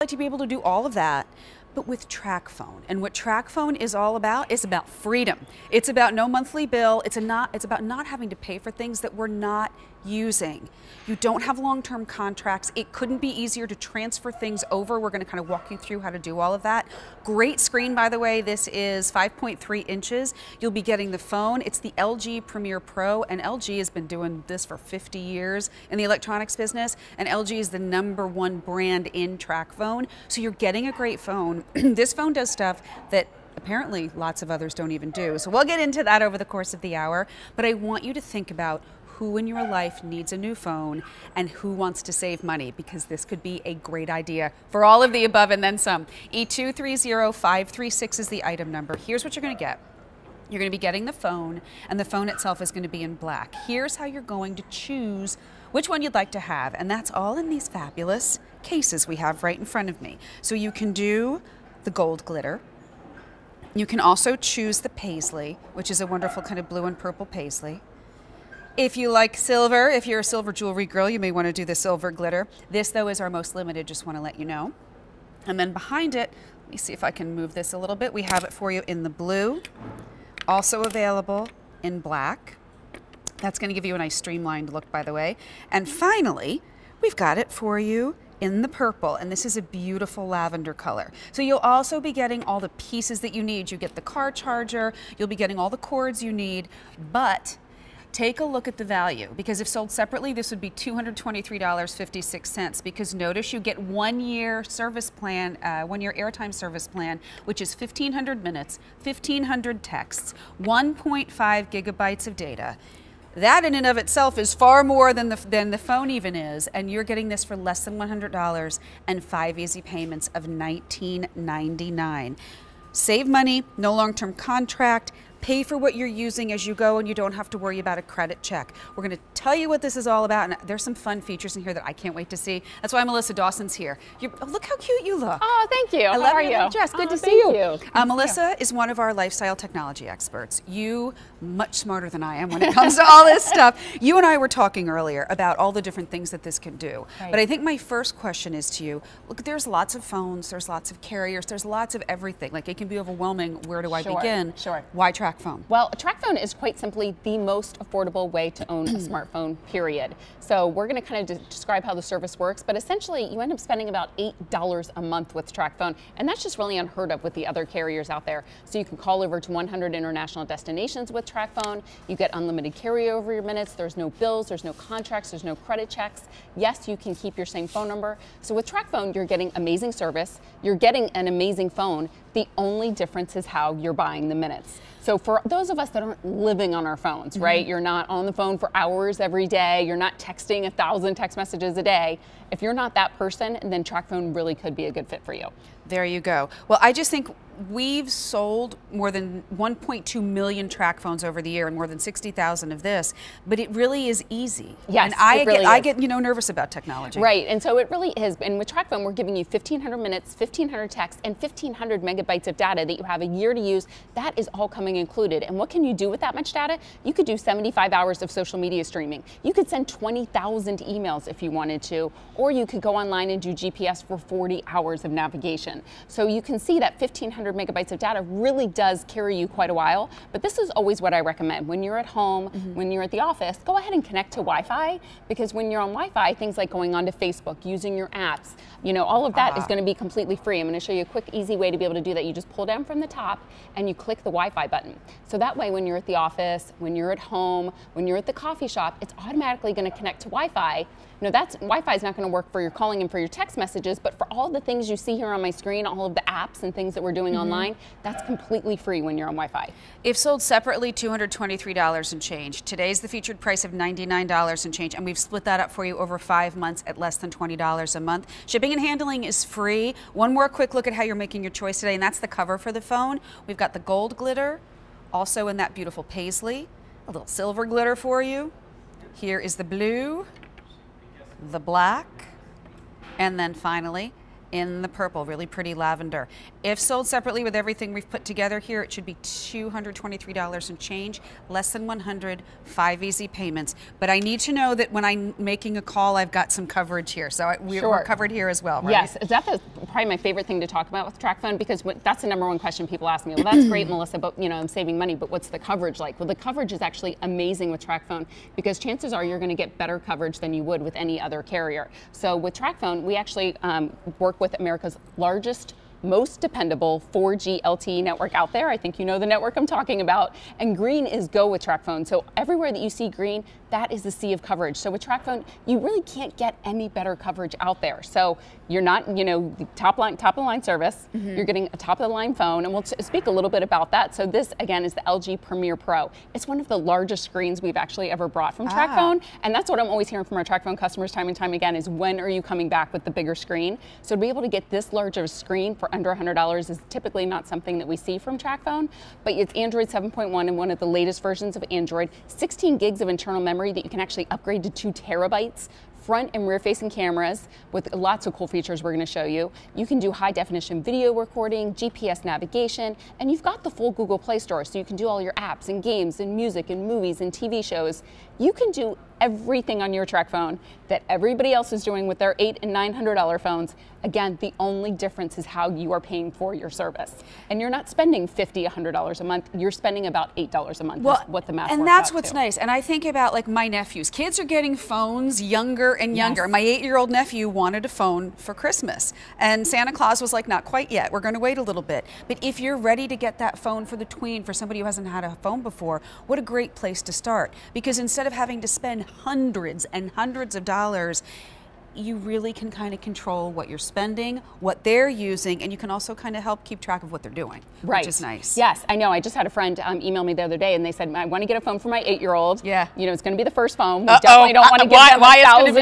like to be able to do all of that, but with Tracfone. And what Tracfone is all about is about freedom. It's about no monthly bill. It's about not having to pay for things that we're not using. You don't have long-term contracts. It couldn't be easier to transfer things over. We're going to kind of walk you through how to do all of that. Great screen, by the way. This is 5.3 inches. You'll be getting the phone. It's the LG Premier Pro, and LG has been doing this for 50 years in the electronics business, and LG is the #1 brand in Tracfone. So you're getting a great phone. This phone does stuff that apparently lots of others don't even do. So we'll get into that over the course of the hour, but I want you to think about who in your life needs a new phone and who wants to save money, because this could be a great idea for all of the above and then some. E230536 is the item number. Here's what you're going to get. You're going to be getting the phone, and the phone itself is going to be in black. Here's how you're going to choose which one you'd like to have, and that's all in these fabulous cases we have right in front of me. So you can do the gold glitter. You can also choose the paisley, which is a wonderful kind of blue and purple paisley. If you like silver, if you're a silver jewelry girl, you may want to do the silver glitter. This, though, is our most limited, just want to let you know. And then behind it, let me see if I can move this a little bit. We have it for you in the blue, also available in black. That's going to give you a nice streamlined look, by the way. And finally, we've got it for you in the purple, and this is a beautiful lavender color. So you'll also be getting all the pieces that you need. You get the car charger, you'll be getting all the cords you need, but take a look at the value, because if sold separately, this would be $223.56, because notice you get 1 year service plan, 1 year airtime service plan, which is 1,500 minutes, 1,500 texts, 1.5 gigabytes of data. That in and of itself is far more than the phone even is, and you're getting this for less than $100 and 5 easy payments of $19.99. Save money, no long-term contract, pay for what you're using as you go, and you don't have to worry about a credit check. We're going to tell you what this is all about, and there's some fun features in here that I can't wait to see. That's why Melissa Dawson's here. Look how cute you look. Oh, thank you. I love how are your you? dress. Good to see thank you. Melissa is one of our lifestyle technology experts. You, much smarter than I am when it comes to all this stuff. You and I were talking earlier about all the different things that this can do. Right. But I think my first question is to you. Look, there's lots of phones, there's lots of carriers, there's lots of everything. Like, it can be overwhelming. Where do I begin? Sure. Why Tracfone? Well, Tracfone is quite simply the most affordable way to own a smartphone, period. So we're going to kind of describe how the service works, but essentially you end up spending about $8 a month with Tracfone, and that's just really unheard of with the other carriers out there. So you can call over to 100 international destinations with Tracfone. You get unlimited carryover your minutes. There's no bills, there's no contracts, there's no credit checks. Yes, you can keep your same phone number. So with Tracfone, you're getting amazing service. You're getting an amazing phone. The only difference is how you're buying the minutes. So for those of us that aren't living on our phones, right? You're not on the phone for hours every day. You're not texting 1,000 text messages a day. If you're not that person, then Tracfone really could be a good fit for you. There you go. Well, I just think we've sold more than 1.2 million Tracfones over the year and more than 60,000 of this, but it really is easy. Yes, and I get nervous about technology. Right, and so it really is. And with Tracfone, we're giving you 1,500 minutes, 1,500 texts, and 1,500 megabytes of data that you have a year to use. That is all coming included. And what can you do with that much data? You could do 75 hours of social media streaming. You could send 20,000 emails if you wanted to, or you could go online and do GPS for 40 hours of navigation. So you can see that 1,500 megabytes of data really does carry you quite a while, but this is always what I recommend. When you're at home, when you're at the office, go ahead and connect to Wi-Fi, because when you're on Wi-Fi, things like going onto Facebook, using your apps, all of that is going to be completely free. I'm going to show you a quick, easy way to be able to do that. You just pull down from the top and you click the Wi-Fi button. So that way, when you're at the office, when you're at home, when you're at the coffee shop, it's automatically going to connect to Wi-Fi. Wi-Fi is not going to work for your calling and for your text messages, but for all the things you see here on my screen, all of the apps and things that we're doing online, that's completely free when you're on Wi-Fi. If sold separately, $223 and change. Today's the featured price of $99 and change, and we've split that up for you over 5 months at less than $20 a month. Shipping and handling is free. One more quick look at how you're making your choice today, and that's the cover for the phone. We've got the gold glitter, also in that beautiful paisley, a little silver glitter for you. Here is the blue, the black, and then finally in the purple, really pretty lavender. If sold separately with everything we've put together here, it should be $223 and change, less than 100, 5 easy payments. But I need to know that when I'm making a call, I've got some coverage here. So we're covered here as well, right? Yes, that's probably my favorite thing to talk about with Tracfone, because that's the number one question people ask me. Well, that's great, Melissa, but I'm saving money, but what's the coverage like? Well, the coverage is actually amazing with Tracfone, because chances are you're going to get better coverage than you would with any other carrier. So with Tracfone, we actually work with America's largest, most dependable 4G LTE network out there. I think you know the network I'm talking about. And green is go with Tracfone. So everywhere that you see green, that is the sea of coverage. So with Tracfone, you really can't get any better coverage out there. So you're not, top of the line service. You're getting a top of the line phone, and we'll speak a little bit about that. So this again is the LG Premier Pro. It's one of the largest screens we've actually ever brought from Tracfone, and that's what I'm always hearing from our Tracfone customers time and time again is, when are you coming back with the bigger screen? So to be able to get this large of a screen for under $100 is typically not something that we see from Tracfone, but it's Android 7.1 and one of the latest versions of Android, 16 gigs of internal memory that you can actually upgrade to 2 terabytes. Front and rear facing cameras with lots of cool features we're going to show you. You can do high definition video recording, GPS navigation, and you've got the full Google Play Store, so you can do all your apps and games and music and movies and TV shows. You can do everything on your Tracfone that everybody else is doing with their $800 and $900 phones. Again, the only difference is how you are paying for your service. And you're not spending $50, $100 a month. You're spending about $8 a month. Well, is what the math works out to. And that's what's nice. And I think about like my nephews. Kids are getting phones younger and younger. Yes. My 8-year-old nephew wanted a phone for Christmas. And Santa Claus was like, not quite yet. We're going to wait a little bit. But if you're ready to get that phone for the tween, for somebody who hasn't had a phone before, what a great place to start. Because instead of having to spend hundreds and hundreds of dollars, you really can kind of control what you're spending, what they're using, and you can also kind of help keep track of what they're doing, which is nice. Yes, I know. I just had a friend email me the other day, and they said, I want to get a phone for my 8-year-old. Yeah. It's going to be the first phone. We definitely don't want to give them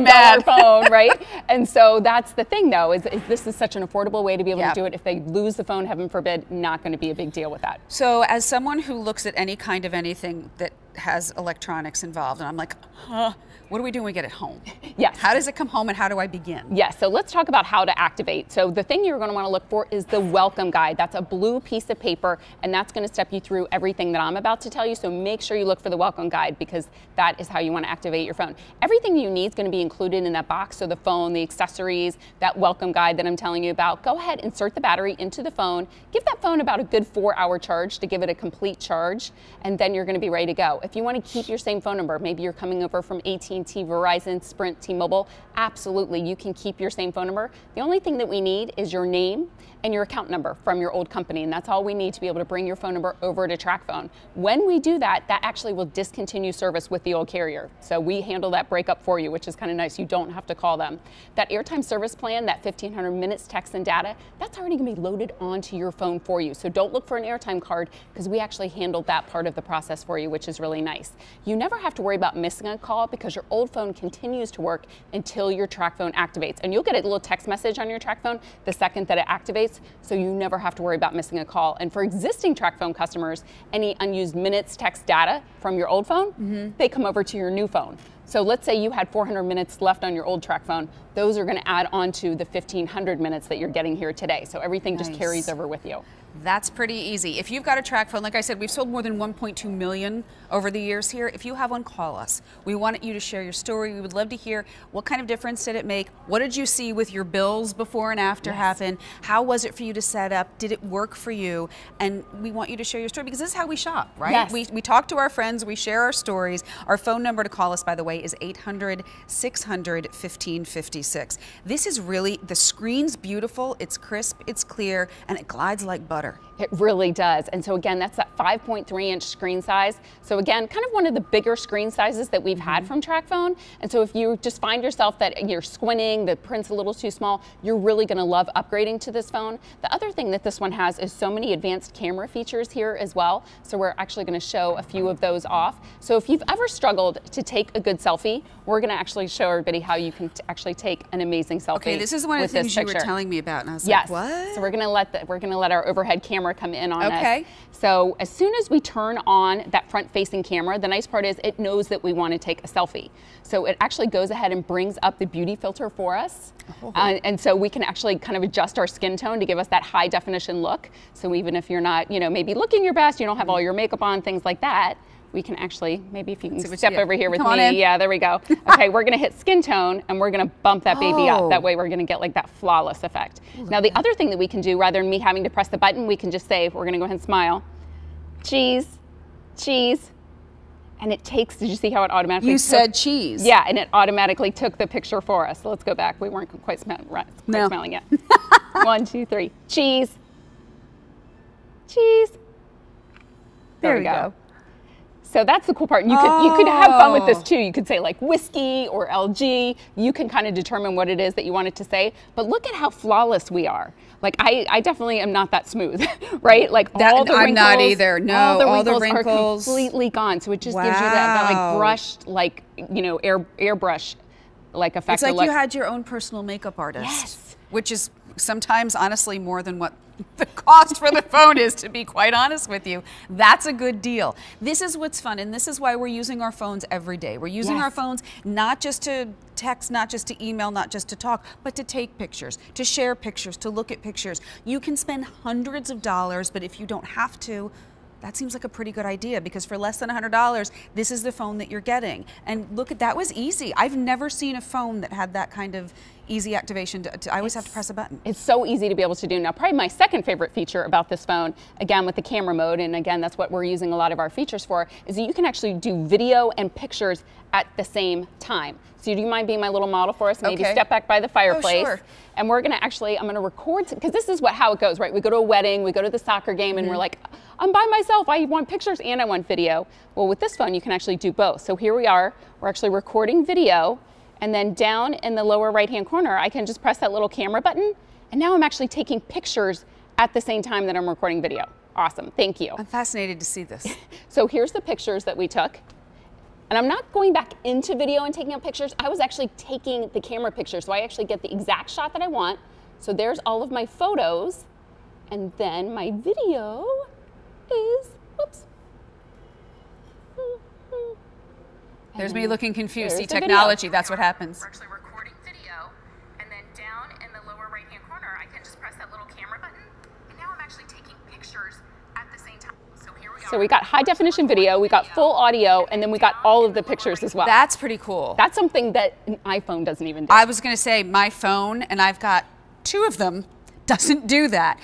a $1,000 phone, right? And so that's the thing, though, is this is such an affordable way to be able to do it. If they lose the phone, heaven forbid, not going to be a big deal with that. So as someone who looks at any kind of anything that has electronics involved, and I'm like, what do we do when we get it home? Yes. How does it come home and how do I begin? Yes, so let's talk about how to activate. So the thing you're going to want to look for is the welcome guide. That's a blue piece of paper, and that's going to step you through everything that I'm about to tell you. So make sure you look for the welcome guide, because that is how you want to activate your phone. Everything you need is going to be included in that box. So the phone, the accessories, that welcome guide that I'm telling you about. Go ahead, insert the battery into the phone. Give that phone about a good 4-hour charge to give it a complete charge, and then you're going to be ready to go. If you want to keep your same phone number, maybe you're coming over from AT&T, Verizon, Sprint, T-Mobile, absolutely, you can keep your same phone number. The only thing that we need is your name and your account number from your old company, and that's all we need to be able to bring your phone number over to Tracfone. When we do that, that actually will discontinue service with the old carrier. So we handle that breakup for you, which is kind of nice. You don't have to call them. That airtime service plan, that 1,500 minutes text and data, that's already going to be loaded onto your phone for you. So don't look for an airtime card, because we actually handled that part of the process for you, which is really nice. You never have to worry about missing a call, because your old phone continues to work until your Tracfone activates. And you'll get a little text message on your Tracfone the second that it activates, so you never have to worry about missing a call. And for existing Tracfone customers, any unused minutes, text, data from your old phone, they come over to your new phone. So let's say you had 400 minutes left on your old Tracfone. Those are going to add on to the 1,500 minutes that you're getting here today. So everything just carries over with you. That's pretty easy. If you've got a Tracfone, like I said, we've sold more than 1.2 million over the years here. If you have one, call us. We want you to share your story. We would love to hear what kind of difference did it make? What did you see with your bills before and after happen? How was it for you to set up? Did it work for you? And we want you to share your story, because this is how we shop, right? Yes. We talk to our friends, we share our stories. Our phone number to call us, by the way, is 800-600-1556. This is really, the screen's beautiful, it's crisp, it's clear, and it glides like butter. It really does. And so again, that's that 5.3-inch screen size. So again, kind of one of the bigger screen sizes that we've had from Tracfone. And so if you just find yourself that you're squinting, the print's a little too small, you're really going to love upgrading to this phone. The other thing that this one has is so many advanced camera features here as well. So we're actually going to show a few of those off. So if you've ever struggled to take a good selfie, we're going to actually show everybody how you can actually take take an amazing selfie. Okay, this is one of the things you were telling me about, and I was like, what? So we're gonna let our overhead camera come in on us. Okay. So as soon as we turn on that front-facing camera, the nice part is it knows that we want to take a selfie. So it actually goes ahead and brings up the beauty filter for us. And so we can actually kind of adjust our skin tone to give us that high definition look. So even if you're not, maybe looking your best, you don't have all your makeup on, things like that, we can actually, maybe if you can step over here with me. Yeah, there we go. Okay, we're gonna hit skin tone and we're gonna bump that baby up. That way we're gonna get like that flawless effect. Now the other thing that we can do, rather than me having to press the button, we can just say, we're gonna go ahead and smile. Cheese, cheese. And it takes, did you see how it automatically said cheese. Yeah, and it automatically took the picture for us. So let's go back. We weren't quite smiling yet. 1, 2, 3. Cheese. Cheese. There we go. So that's the cool part. You could have fun with this too. You could say like whiskey or LG. You can kind of determine what it is that you want it to say. But look at how flawless we are. Like I definitely am not that smooth, right? Like all the wrinkles. I'm not either. No, all the wrinkles are completely gone. So it just gives you that like brushed, like airbrush like effect. It's like you had your own personal makeup artist. Yes. Which is sometimes honestly more than what the cost for the phone is, to be quite honest with you. That's a good deal. This is what's fun, and this is why we're using our phones every day. We're using our phones not just to text, not just to email, not just to talk, but to take pictures, to share pictures, to look at pictures. You can spend hundreds of dollars, but if you don't have to, that seems like a pretty good idea, because for less than $100, this is the phone that you're getting. And look, that was easy. I've never seen a phone that had that kind of easy activation. I always have to press a button. It's so easy to be able to do. Now, probably my second favorite feature about this phone, again with the camera mode, and again that's what we're using a lot of our features for, is that you can actually do video and pictures at the same time. So do you mind being my little model for us? Maybe step back by the fireplace. Oh, sure. And we're gonna actually, I'm gonna record, because this is how it goes, right? We go to a wedding, we go to the soccer game, and we're like, I'm by myself, I want pictures and I want video. Well, with this phone, you can actually do both. So here we are, we're actually recording video, and then down in the lower right-hand corner, I can just press that little camera button, and now I'm actually taking pictures at the same time that I'm recording video. Awesome, thank you. I'm fascinated to see this. So here's the pictures that we took. And I'm not going back into video and taking out pictures. I was actually taking the camera pictures, so I actually get the exact shot that I want. So there's all of my photos, and then my video is, whoops. There's me looking confused. See, the technology, video. that's what happens. We're actually recording video, and then down in the lower right-hand corner, I can just press that little camera button, and now I'm actually taking pictures at the same time. So here we are. So we got high definition video, we got full audio, and then we got all of the pictures as well. That's pretty cool. That's something that an iPhone doesn't even do. I was going to say my phone, and I've got 2 of them, doesn't do that.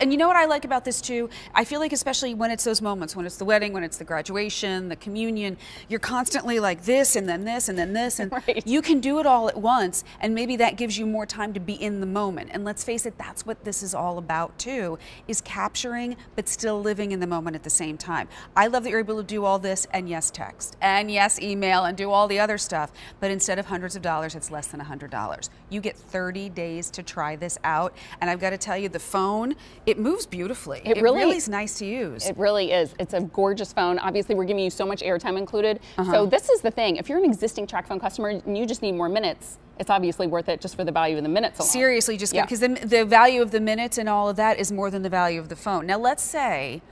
And you know what I like about this too? I feel like especially when it's those moments, when it's the wedding, when it's the graduation, the communion, you're constantly like this and then this and then this, and you can do it all at once, and maybe that gives you more time to be in the moment. And let's face it, that's what this is all about too, is capturing but still living in the moment at the same time. I love that you're able to do all this, and yes, text, and yes, email, and do all the other stuff, but instead of hundreds of dollars, it's less than $100. You get 30 days to try this out, and I've got to tell you, the phone, it moves beautifully. It really is nice to use. It really is. It's a gorgeous phone. Obviously, we're giving you so much airtime included. So this is the thing. If you're an existing Tracfone customer and you just need more minutes, it's obviously worth it just for the value of the minutes alone. Seriously, just because the value of the minutes and all of that is more than the value of the phone. Now, let's say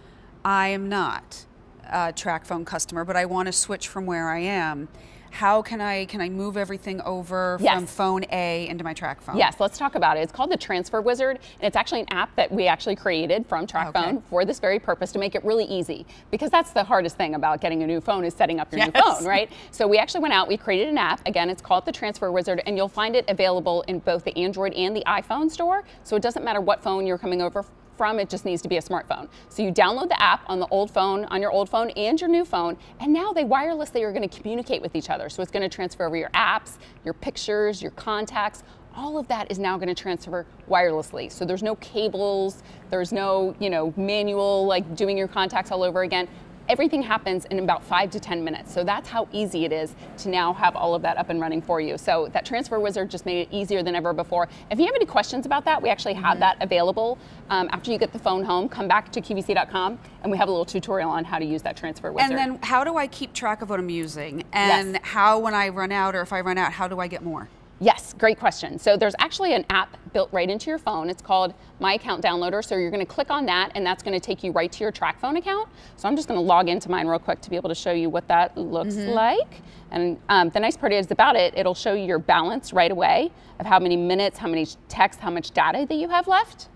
I am not a Tracfone customer, but I want to switch from where I am. How can I move everything over from phone A into my Tracfone? Yes, let's talk about it. It's called the Transfer Wizard, and it's actually an app that we actually created from Tracfone for this very purpose, to make it really easy. Because that's the hardest thing about getting a new phone, is setting up your new phone, right? So we actually went out, we created an app. Again, it's called the Transfer Wizard, and you'll find it available in both the Android and the iPhone store. So it doesn't matter what phone you're coming over from, it just needs to be a smartphone. So you download the app on the old phone, on your old phone and your new phone, and now they wirelessly are going to communicate with each other. So it's going to transfer over your apps, your pictures, your contacts. All of that is now going to transfer wirelessly. So there's no cables, there's no, manual, like doing your contacts all over again. Everything happens in about 5 to 10 minutes. So that's how easy it is to now have all of that up and running for you. So that Transfer Wizard just made it easier than ever before. If you have any questions about that, we actually have that available. After you get the phone home, come back to QVC.com, and we have a little tutorial on how to use that Transfer Wizard. And then how do I keep track of what I'm using? And how, when I run out, or if I run out, how do I get more? Yes, great question. So there's actually an app built right into your phone. It's called My Account Downloader. So you're going to click on that, and that's going to take you right to your Tracfone account. So I'm just going to log into mine real quick to be able to show you what that looks like. And the nice part is about it, it'll show you your balance right away of how many minutes, how many texts, how much data that you have left.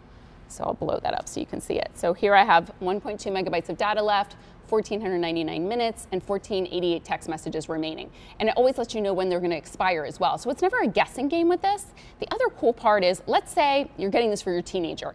So I'll blow that up so you can see it. So here I have 1.2 megabytes of data left, 1,499 minutes, and 1,488 text messages remaining. And it always lets you know when they're going to expire as well. So it's never a guessing game with this. The other cool part is, let's say you're getting this for your teenager.